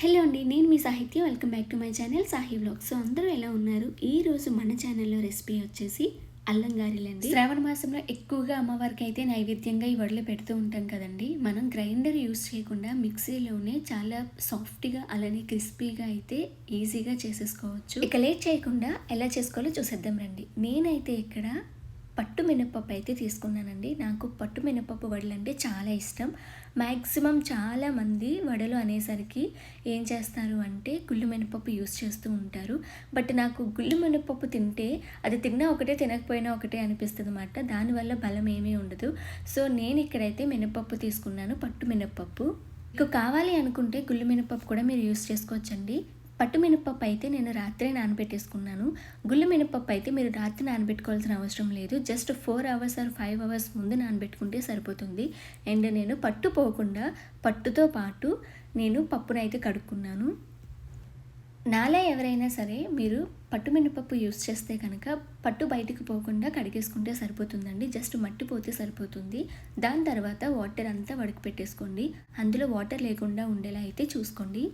Hello అండి, నేను మీ Sahithya. Welcome back to my channel Sahi vlogs. So అందరూ ఎలా ఉన్నారు? ఈరోజు మన ఛానల్లో రెసిపీ వచ్చేసి అల్లం గారెలండి. శ్రావణ మాసంలో ఎక్కువగా అమ్మవారికి అయితే నైవేద్యంగా ఈ వడలు పెడుతూ ఉంటాం కదండి. మనం గ్రైండర్ యూస్ చేయకుండా మిక్సీలోనే చాలా సాఫ్ట్గా అలానే క్రిస్పీగా అయితే ఈజీగా చేసేసుకోవచ్చు. ఇక లేట్ చేయకుండా ఎలా చేసుకోవాలో చూసేద్దాం రండి. నేనైతే ఇక్కడ పట్టు మినపప్పు అయితే తీసుకున్నానండి. నాకు పట్టు మినపప్పు వడలు అంటే చాలా ఇష్టం. మ్యాక్సిమం చాలామంది వడలు అనేసరికి ఏం చేస్తారు అంటే గుళ్ళు మినపప్పు యూస్ చేస్తూ ఉంటారు. బట్ నాకు గుళ్ళు మినపప్పు తింటే అది తిన్నా ఒకటే తినకపోయినా ఒకటే అనిపిస్తుంది అన్నమాట. దానివల్ల బలం ఏమీ ఉండదు. సో నేను ఇక్కడైతే మినపప్పు తీసుకున్నాను, పట్టు మినపప్పు. మీకు కావాలి అనుకుంటే గుళ్ళు మినపప్పు కూడా మీరు యూస్ చేసుకోవచ్చండి. పట్టు మినపప్పు అయితే నేను రాత్రే నానబెట్టేసుకున్నాను. గుళ్ళు మినపప్పు అయితే మీరు రాత్రి నానబెట్టుకోవాల్సిన అవసరం లేదు. జస్ట్ 4 అవర్స్ ఆర్ 5 అవర్స్ ముందు నానబెట్టుకుంటే సరిపోతుంది. అండ్ నేను పట్టు పోకుండా పట్టుతో పాటు నేను పప్పునైతే కడుక్కున్నాను. నాలా ఎవరైనా సరే మీరు పట్టు మినపప్పు యూస్ చేస్తే కనుక పట్టు బయటికి పోకుండా కడిగేసుకుంటే సరిపోతుందండి. జస్ట్ మట్టి పోతే సరిపోతుంది. దాని తర్వాత వాటర్ అంతా వడకి పెట్టేసుకోండి. అందులో వాటర్ లేకుండా ఉండేలా అయితే చూసుకోండి.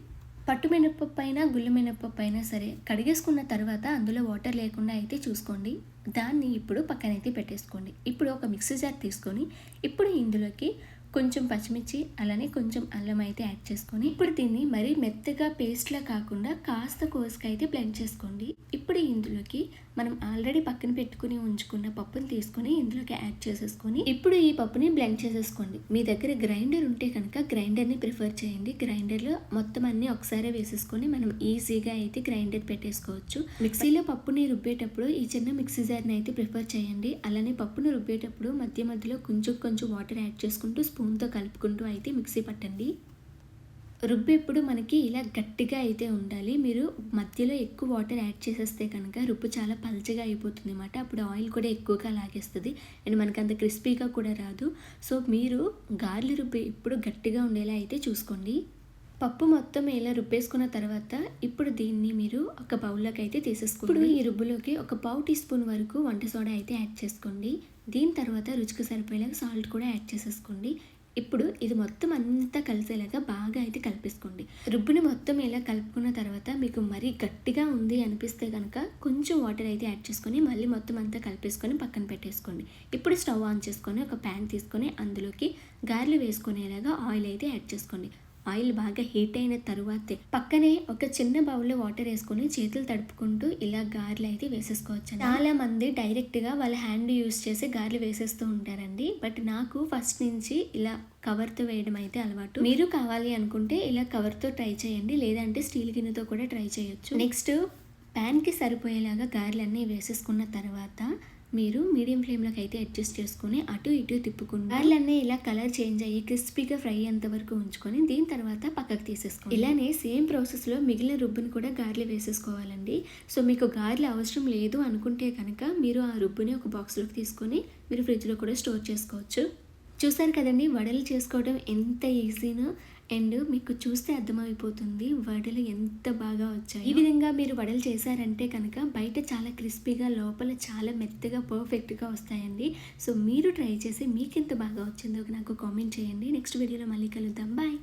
పట్టు మినపప్పు అయినా గుళ్ళు మినపప్పు అయినా సరే కడిగేసుకున్న తర్వాత అందులో వాటర్ లేకుండా అయితే చూసుకోండి. దాన్ని ఇప్పుడు పక్కనైతే పెట్టేసుకోండి. ఇప్పుడు ఒక మిక్సీ జార్ తీసుకొని ఇప్పుడు ఇందులోకి కొంచెం పచ్చిమిర్చి అలానే కొంచెం అల్లం అయితే యాడ్ చేసుకొని ఇప్పుడు దీన్ని మరీ మెత్తగా పేస్ట్లా కాకుండా కాస్త కోసుగా అయితే బ్లెండ్ చేసుకోండి. ఇప్పుడు ఇందులోకి మనం ఆల్రెడీ పక్కన పెట్టుకుని ఉంచుకున్న పప్పుని తీసుకొని ఇందులోకి యాడ్ చేసేసుకొని ఇప్పుడు ఈ పప్పుని బ్లెండ్ చేసేసుకోండి. మీ దగ్గర గ్రైండర్ ఉంటే కనుక గ్రైండర్ని ప్రిఫర్ చేయండి. గ్రైండర్లో మొత్తం అన్నీ ఒకసారి వేసేసుకొని మనం ఈజీగా అయితే గ్రైండర్ పెట్టేసుకోవచ్చు. మిక్సీలో పప్పుని రుబ్బేటప్పుడు ఈ చిన్న మిక్సీ జార్ని అయితే ప్రిఫర్ చేయండి. అలానే పప్పును రుబ్బేటప్పుడు మధ్య మధ్యలో కొంచెం వాటర్ యాడ్ చేసుకుంటూ స్పూన్తో కలుపుకుంటూ అయితే మిక్సీ పట్టండి. రుబ్బేప్పుడు మనకి ఇలా గట్టిగా అయితే ఉండాలి. మీరు మధ్యలో ఎక్కువ వాటర్ యాడ్ చేసేస్తే కనుక రుబ్బు చాలా పల్చగా అయిపోతుంది అన్నమాట. అప్పుడు ఆయిల్ కూడా ఎక్కువగా లాగేస్తుంది అండ్ మనకి అంత క్రిస్పీగా కూడా రాదు. సో మీరు గార్లు రుబ్బే ఇప్పుడు గట్టిగా ఉండేలా అయితే చూసుకోండి. పప్పు మొత్తం ఇలా రుబ్బేసుకున్న తర్వాత ఇప్పుడు దీన్ని మీరు ఒక బౌల్లోకి అయితే తీసేసుకోండి. ఇప్పుడు ఈ రుబ్బులోకి ఒక పావు టీ స్పూన్ వరకు వంట సోడా అయితే యాడ్ చేసుకోండి. దీని తర్వాత రుచికి సరిపోయేలాగా సాల్ట్ కూడా యాడ్ చేసేసుకోండి. ఇప్పుడు ఇది మొత్తం అంతా కలిసేలాగా బాగా అయితే కలిపేసుకోండి. రుబ్బుని మొత్తం ఇలా కలుపుకున్న తర్వాత మీకు మరీ గట్టిగా ఉంది అనిపిస్తే కనుక కొంచెం వాటర్ అయితే యాడ్ చేసుకొని మళ్ళీ మొత్తం అంతా కలిపేసుకొని పక్కన పెట్టేసుకోండి. ఇప్పుడు స్టవ్ ఆన్ చేసుకొని ఒక ప్యాన్ తీసుకొని అందులోకి గారెలు వేసుకునేలాగా ఆయిల్ అయితే యాడ్ చేసుకోండి. ఆయిల్ బాగా హీట్ అయిన తరువాతే పక్కనే ఒక చిన్న బౌల్లో వాటర్ వేసుకొని చేతులు తడుపుకుంటూ ఇలా గారెలు అయితే వేసేసుకోవచ్చు. చాలా మంది డైరెక్ట్గా వాళ్ళ హ్యాండ్ యూస్ చేసి గారెలు వేసేస్తూ ఉంటారండి. బట్ నాకు ఫస్ట్ నుంచి ఇలా కవర్తో వేయడం అయితే అలవాటు. మీరు కావాలి అనుకుంటే ఇలా కవర్తో ట్రై చేయండి, లేదంటే స్టీల్ గిన్నెతో కూడా ట్రై చేయొచ్చు. నెక్స్ట్ ప్యాన్కి సరిపోయేలాగా గారెలన్నీ వేసేసుకున్న తర్వాత మీరు మీడియం ఫ్లేమ్లోకి అయితే అడ్జస్ట్ చేసుకొని అటు ఇటు తిప్పుకుంటూ గారెలన్నీ ఇలా కలర్ చేంజ్ అయ్యి క్రిస్పీగా ఫ్రై అయ్యేంత వరకు ఉంచుకొని దీని తర్వాత పక్కకు తీసేసుకోండి. ఇలానే సేమ్ ప్రాసెస్లో మిగిలిన రుబ్బుని కూడా గారెలు వేసేసుకోవాలండి. సో మీకు గారెలు అవసరం లేదు అనుకుంటే కనుక మీరు ఆ రుబ్బుని ఒక బాక్స్లోకి తీసుకొని మీరు ఫ్రిడ్జ్లో కూడా స్టోర్ చేసుకోవచ్చు. చూసారు కదండి వడలు చేసుకోవడం ఎంత ఈజీనో. అండ్ మీకు చూస్తే అర్థమైపోతుంది వడలు ఎంత బాగా వచ్చాయి. ఈ విధంగా మీరు వడలు చేశారంటే కనుక బయట చాలా క్రిస్పీగా లోపల చాలా మెత్తగా పర్ఫెక్ట్గా వస్తాయండి. సో మీరు ట్రై చేసి మీకు ఎంత బాగా వచ్చిందో నాకు కామెంట్ చేయండి. నెక్స్ట్ వీడియోలో మళ్ళీ కలుద్దాం. బాయ్.